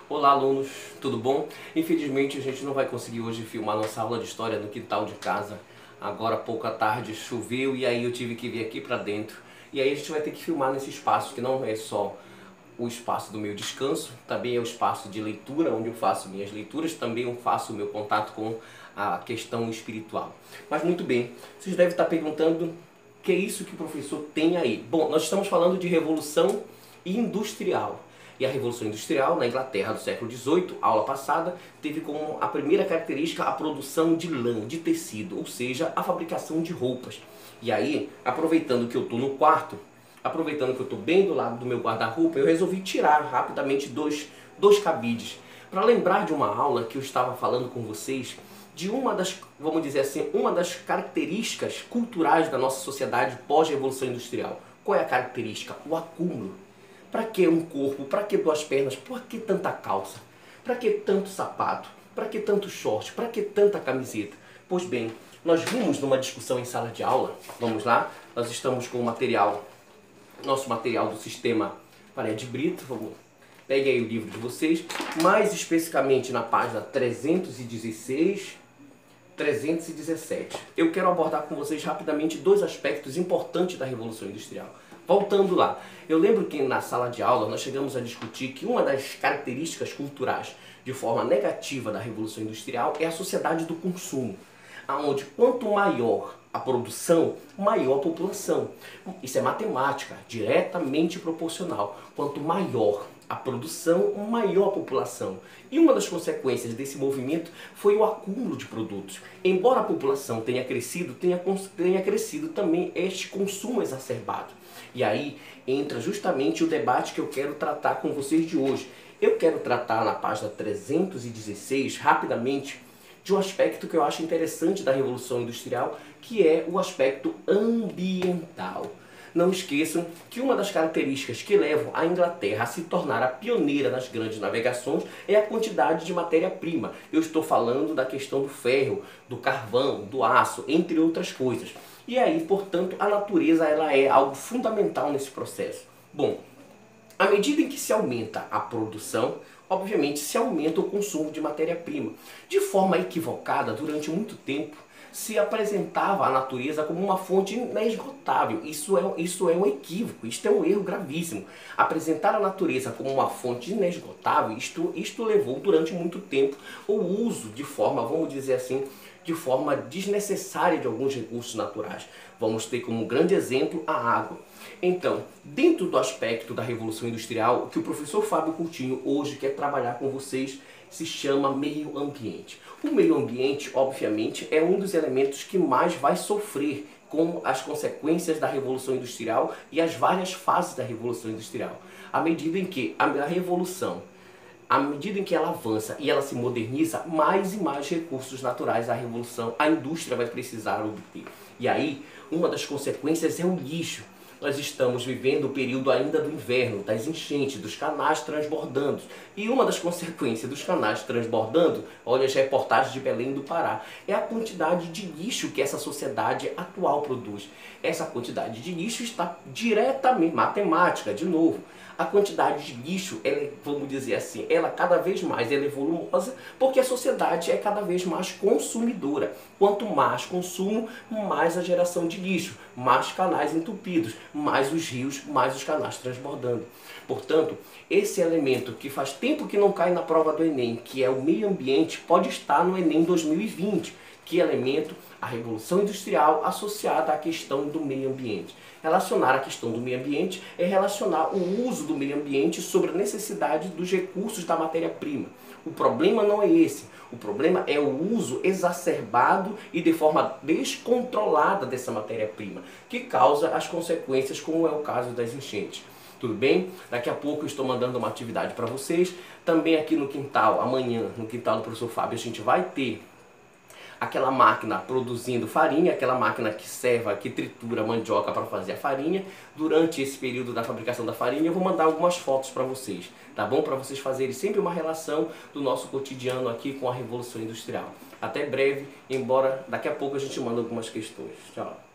Olá alunos, tudo bom? Infelizmente a gente não vai conseguir hoje filmar nossa aula de história no quintal de casa. Agora pouco à tarde choveu e aí eu tive que vir aqui pra dentro. E aí a gente vai ter que filmar nesse espaço que não é só o espaço do meu descanso, também é o espaço de leitura, onde eu faço minhas leituras, também eu faço o meu contato com a questão espiritual. Mas muito bem, vocês devem estar perguntando o que é isso que o professor tem aí. Bom, nós estamos falando de Revolução Industrial. E a Revolução Industrial na Inglaterra do século XVIII, aula passada, teve como a primeira característica a produção de lã, de tecido, ou seja, a fabricação de roupas. E aí, aproveitando que eu estou no quarto, aproveitando que eu estou bem do lado do meu guarda-roupa, eu resolvi tirar rapidamente dois cabides, para lembrar de uma aula que eu estava falando com vocês, de uma das, vamos dizer assim, uma das características culturais da nossa sociedade pós-revolução industrial. Qual é a característica? O acúmulo. Para que um corpo? Para que duas pernas? Por que tanta calça? Para que tanto sapato? Para que tanto short? Para que tanta camiseta? Pois bem, nós vimos numa discussão em sala de aula, vamos lá, nós estamos com o material, nosso material do sistema Parede Brito, pegue aí o livro de vocês, mais especificamente na página 316, 317. Eu quero abordar com vocês rapidamente dois aspectos importantes da Revolução Industrial. Voltando lá, eu lembro que na sala de aula nós chegamos a discutir que uma das características culturais de forma negativa da Revolução Industrial é a sociedade do consumo, onde quanto maior a produção, maior a população. Isso é matemática, diretamente proporcional. Quanto maior a produção, maior a população. E uma das consequências desse movimento foi o acúmulo de produtos. Embora a população tenha crescido também este consumo exacerbado. E aí entra justamente o debate que eu quero tratar com vocês de hoje. Eu quero tratar na página 316, rapidamente, de um aspecto que eu acho interessante da Revolução Industrial, que é o aspecto ambiental. Não esqueçam que uma das características que levam a Inglaterra a se tornar a pioneira nas grandes navegações é a quantidade de matéria-prima. Eu estou falando da questão do ferro, do carvão, do aço, entre outras coisas. E aí, portanto, a natureza ela é algo fundamental nesse processo. Bom, à medida em que se aumenta a produção, obviamente se aumenta o consumo de matéria-prima. De forma equivocada, durante muito tempo, se apresentava a natureza como uma fonte inesgotável. Isso é um equívoco, isto é um erro gravíssimo. Apresentar a natureza como uma fonte inesgotável, isto levou durante muito tempo o uso de forma, vamos dizer assim, de forma desnecessária de alguns recursos naturais. Vamos ter como grande exemplo a água. Então, dentro do aspecto da Revolução Industrial, o que o professor Fábio Coutinho hoje quer trabalhar com vocês se chama meio ambiente. O meio ambiente, obviamente, é um dos elementos que mais vai sofrer com as consequências da Revolução Industrial e as várias fases da Revolução Industrial. À medida em que a revolução, à medida em que ela avança e ela se moderniza, mais e mais recursos naturais a indústria vai precisar obter. E aí, uma das consequências é o lixo. Nós estamos vivendo o período ainda do inverno, das enchentes, dos canais transbordando. E uma das consequências dos canais transbordando, olha as reportagens de Belém do Pará, é a quantidade de lixo que essa sociedade atual produz. Essa quantidade de lixo está diretamente, matemática, de novo. A quantidade de lixo, vamos dizer assim, ela cada vez mais é volumosa, porque a sociedade é cada vez mais consumidora. Quanto mais consumo, mais a geração de lixo, mais canais entupidos, mais os rios, mais os canais transbordando. Portanto, esse elemento que faz tempo que não cai na prova do Enem, que é o meio ambiente, pode estar no Enem 2020. Que elemento? A Revolução Industrial associada à questão do meio ambiente. Relacionar a questão do meio ambiente é relacionar o uso do meio ambiente sobre a necessidade dos recursos da matéria-prima. O problema não é esse. O problema é o uso exacerbado e de forma descontrolada dessa matéria-prima, que causa as consequências, como é o caso das enchentes. Tudo bem? Daqui a pouco eu estou mandando uma atividade para vocês. Também aqui no quintal, amanhã, no quintal do professor Fábio, a gente vai ter aquela máquina produzindo farinha, aquela máquina que tritura a mandioca para fazer a farinha. Durante esse período da fabricação da farinha, eu vou mandar algumas fotos para vocês, tá bom? Para vocês fazerem sempre uma relação do nosso cotidiano aqui com a Revolução Industrial. Até breve, embora daqui a pouco a gente manda algumas questões. Tchau.